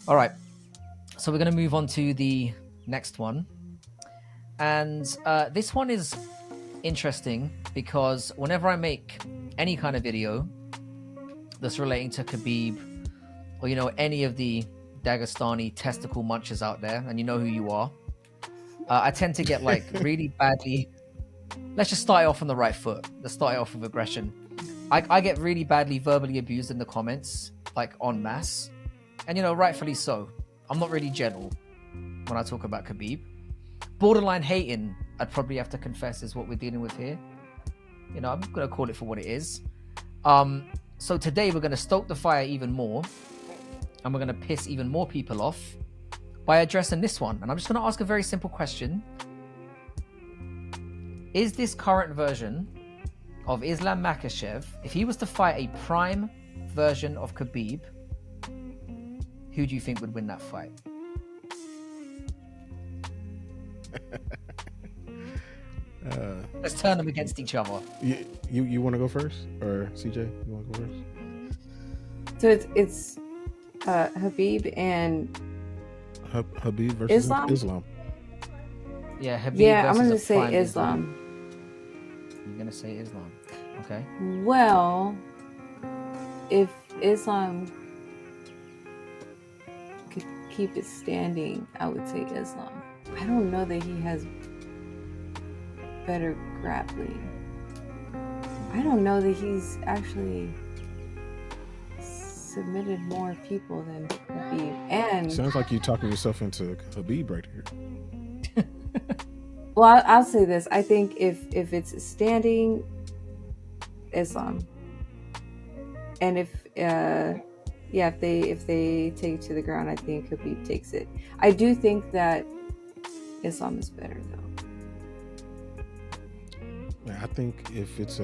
All right, so we're going to move on to the next one. And this one is interesting because whenever I make any kind of video that's relating to Khabib or, you know, any of the Dagestani testicle munchers out there, and you know who you are, I tend to get like really badly. Let's just start it off on the right foot. Let's start it off with aggression. I get really badly verbally abused in the comments, like en masse. And, you know, rightfully so. I'm not really gentle when I talk about Khabib. Borderline hating, I'd probably have to confess, is what we're dealing with here. You know, I'm going to call it for what it is. So today we're going to stoke the fire even more. And we're going to piss even more people off by addressing this one. And I'm just going to ask a very simple question. Is this current version of Islam Makhachev, if he was to fight a prime version of Khabib, who do you think would win that fight? Let's turn them against each other. You want to go first, or CJ? You want to go first? So it's Khabib and Khabib versus Islam. Yeah, Khabib. Yeah, I'm gonna say Islam. You're gonna say Islam, okay? Well, if Islam could keep it standing, I would say Islam. I don't know that he has better grappling. I don't know that he's actually submitted more people than Khabib. And sounds like you're talking yourself into Khabib right here. Well, I'll say this. I think if it's standing, Islam. And if they take it to the ground, I think Khabib takes it. I do think that Islam is better though. Yeah, I think if it's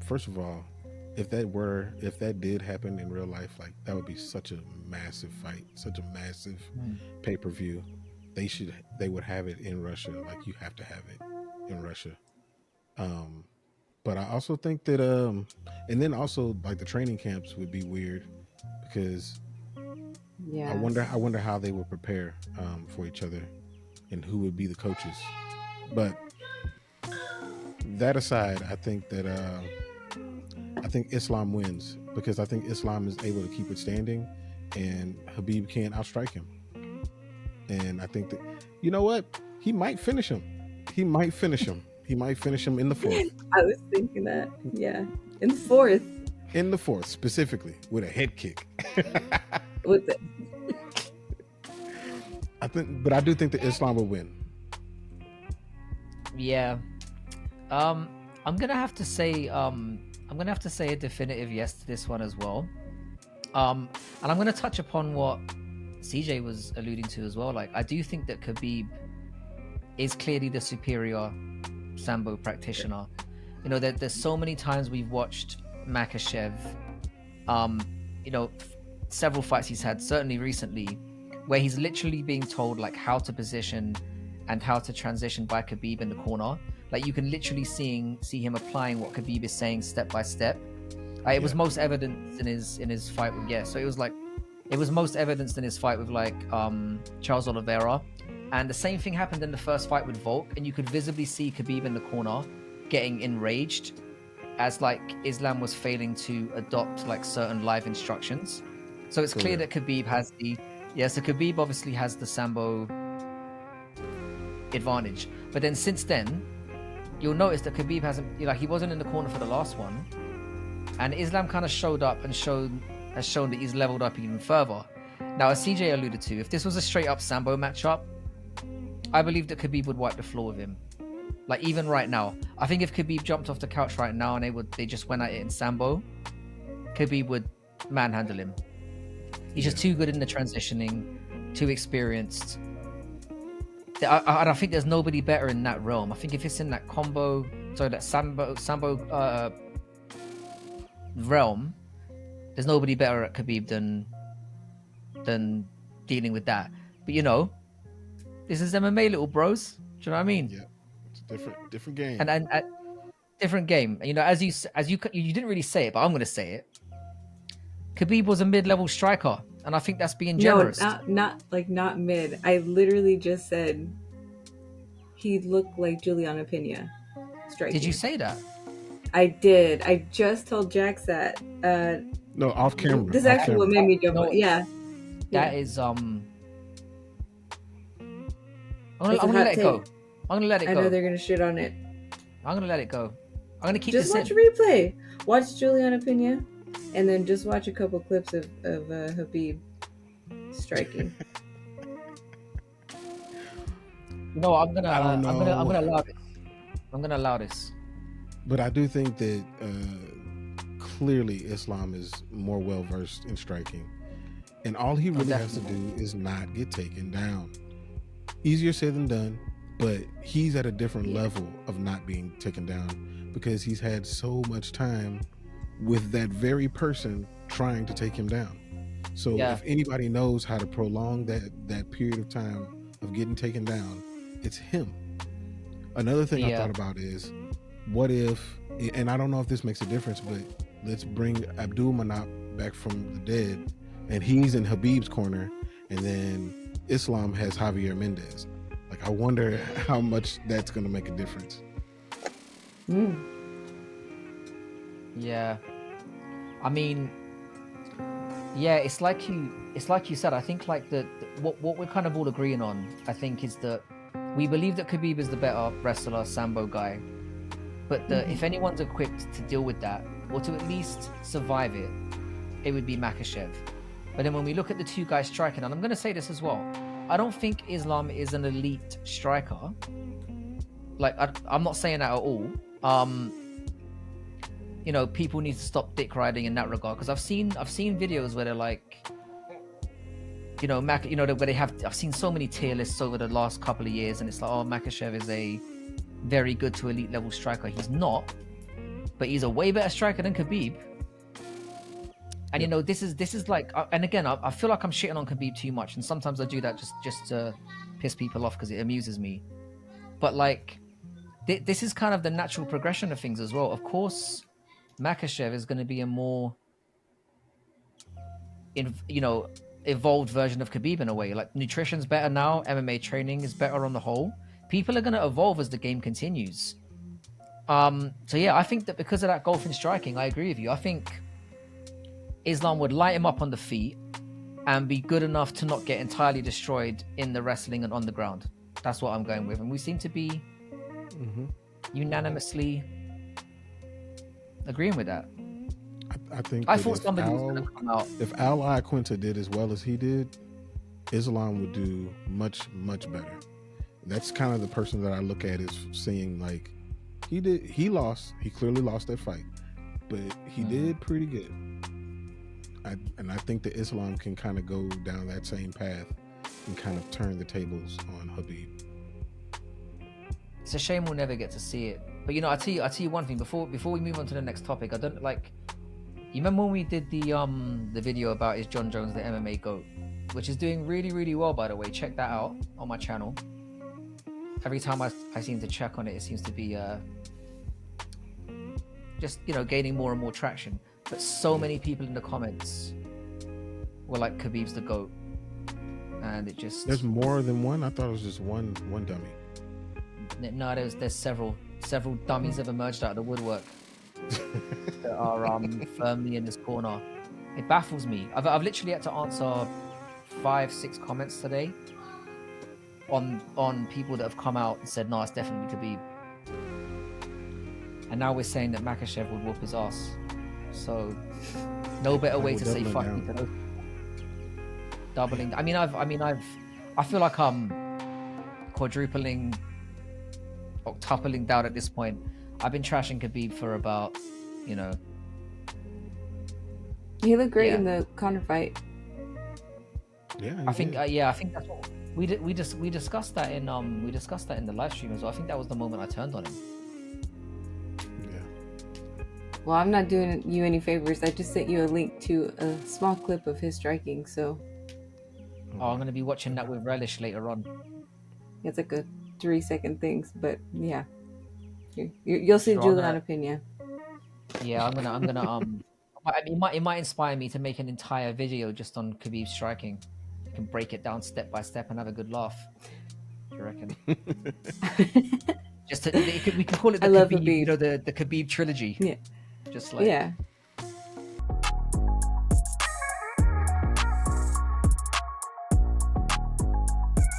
first of all, if that did happen in real life, like that would be such a massive fight, such a massive pay-per-view. They would have it in Russia. Like, you have to have it in Russia. But I also think that and then also like the training camps would be weird because I wonder how they would prepare for each other and who would be the coaches. But that aside, I think that I think Islam wins because I think Islam is able to keep it standing and Khabib can't outstrike him. And I think that, you know what? He might finish him. He might finish him in the fourth. I was thinking that. Yeah. In the fourth. In the fourth, specifically, with a head kick. With it. But I do think that Islam will win. Yeah. I'm gonna have to say a definitive yes to this one as well. And I'm gonna touch upon what CJ was alluding to as well. Like, I do think that Khabib is clearly the superior Sambo practitioner. You know, there's so many times we've watched Makhachev, you know, several fights he's had, certainly recently, where he's literally being told like how to position and how to transition by Khabib in the corner. Like, you can literally see him applying what Khabib is saying step by step. It was most evident in his fight with so it was most evidenced in his fight with Charles Oliveira, and the same thing happened in the first fight with Volk, and you could visibly see Khabib in the corner getting enraged as like Islam was failing to adopt like certain live instructions. So it's clear that Khabib has so Khabib obviously has the Sambo advantage. But then since then, you'll notice that Khabib he wasn't in the corner for the last one, and Islam kind of showed up and has shown that he's leveled up even further. Now, as CJ alluded to, if this was a straight up Sambo matchup, I believe that Khabib would wipe the floor with him. Like, even right now, I think if Khabib jumped off the couch right now and they just went at it in Sambo, Khabib would manhandle him. He's just too good in the transitioning, too experienced. I think there's nobody better in that realm. I think if it's in that Sambo realm, There's nobody better at Khabib than dealing with that. But you know, this is MMA, little bros. Do you know what I mean? Yeah, it's a different game. And different game. You know, as you didn't really say it, but I'm going to say it. Khabib was a mid-level striker, and I think that's being generous. No, not mid. I literally just said he looked like Juliana Pena striking. Did you say that? I did. I just told Jax that. No, off camera. This is actually what made me jump. No, yeah. That is I'm gonna let it go. I'm gonna let it go. I know they're gonna shit on it. I'm gonna let it go. I'm gonna keep just this watch a replay. Watch Juliana Pena, and then just watch a couple clips of Khabib striking. No, I'm gonna allow this. I'm gonna allow this. But I do think that clearly Islam is more well versed in striking, and all he really has to do is not get taken down. Easier said than done, but he's at a different level of not being taken down because he's had so much time with that very person trying to take him down. So if anybody knows how to prolong that period of time of getting taken down, it's him. Another thing I thought about is, what if, and I don't know if this makes a difference, but let's bring Abdul Manap back from the dead, and he's in Khabib's corner, and then Islam has Javier Mendez. Like, I wonder how much that's going to make a difference. Yeah, I mean, yeah, it's like you said. I think like what we're kind of all agreeing on, I think, is that we believe that Khabib is the better wrestler, Sambo guy, but if anyone's equipped to deal with that or to at least survive it, it would be Makhachev. But then when we look at the two guys striking, and I'm going to say this as well, I don't think Islam is an elite striker. Like, I'm not saying that at all. You know, people need to stop dick riding in that regard, because I've seen videos where they're like, you know, where they have. I've seen so many tier lists over the last couple of years, and it's like, oh, Makhachev is a very good to elite level striker. He's not, but he's a way better striker than Khabib. And you know, this is like, and again, I feel like I'm shitting on Khabib too much, and sometimes I do that just to piss people off because it amuses me. But like, this is kind of the natural progression of things as well. Of course, Makhachev is going to be a more, evolved version of Khabib in a way. Like, nutrition's better now, MMA training is better on the whole. People are going to evolve as the game continues. So yeah, I think that because of that golf in striking, I agree with you. I think Islam would light him up on the feet and be good enough to not get entirely destroyed in the wrestling and on the ground. That's what I'm going with. And we seem to be unanimously agreeing with that. I think I thought somebody was going to come out. If Al Iaquinta did as well as he did, Islam would do much, much better. That's kind of the person that I look at as seeing, like, he lost. He clearly lost that fight, but he did pretty good. And I think that Islam can kind of go down that same path and kind of turn the tables on Khabib. It's a shame we'll never get to see it. But you know, I tell you one thing before we move on to the next topic. I don't like. You remember when we did the video about is John Jones the MMA GOAT, which is doing really, really well, by the way. Check that out on my channel. Every time I seem to check on it, it seems to be just, you know, gaining more and more traction. But so many people in the comments were like, Khabib's the GOAT, and it just, there's more than one. I thought it was just one dummy. No, there's several dummies have emerged out of the woodwork that are firmly in this corner. It baffles me. I've literally had to answer 5-6 comments today on people that have come out and said, no, it's definitely Khabib. And now we're saying that Makhachev would whoop his ass. So no better way to say fuck me than doubling. I feel like I'm quadrupling, octupling down at this point. I've been trashing Khabib for about, you know. He looked great in the Conor fight. Yeah, I think that's what we discussed that in the live stream as well. I think that was the moment I turned on him. Yeah. Well, I'm not doing you any favors. I just sent you a link to a small clip of his striking, so Oh, I'm going to be watching that with relish later on. it's like a 3-second thing. But yeah, you'll see Sure, Julian opinion. Yeah, I'm gonna it might inspire me to make an entire video just on Khabib striking. You can break it down step by step and have a good laugh. Do you reckon? We can call it the I love Khabib, Khabib. you know, the Khabib trilogy. Yeah. Just like Yeah.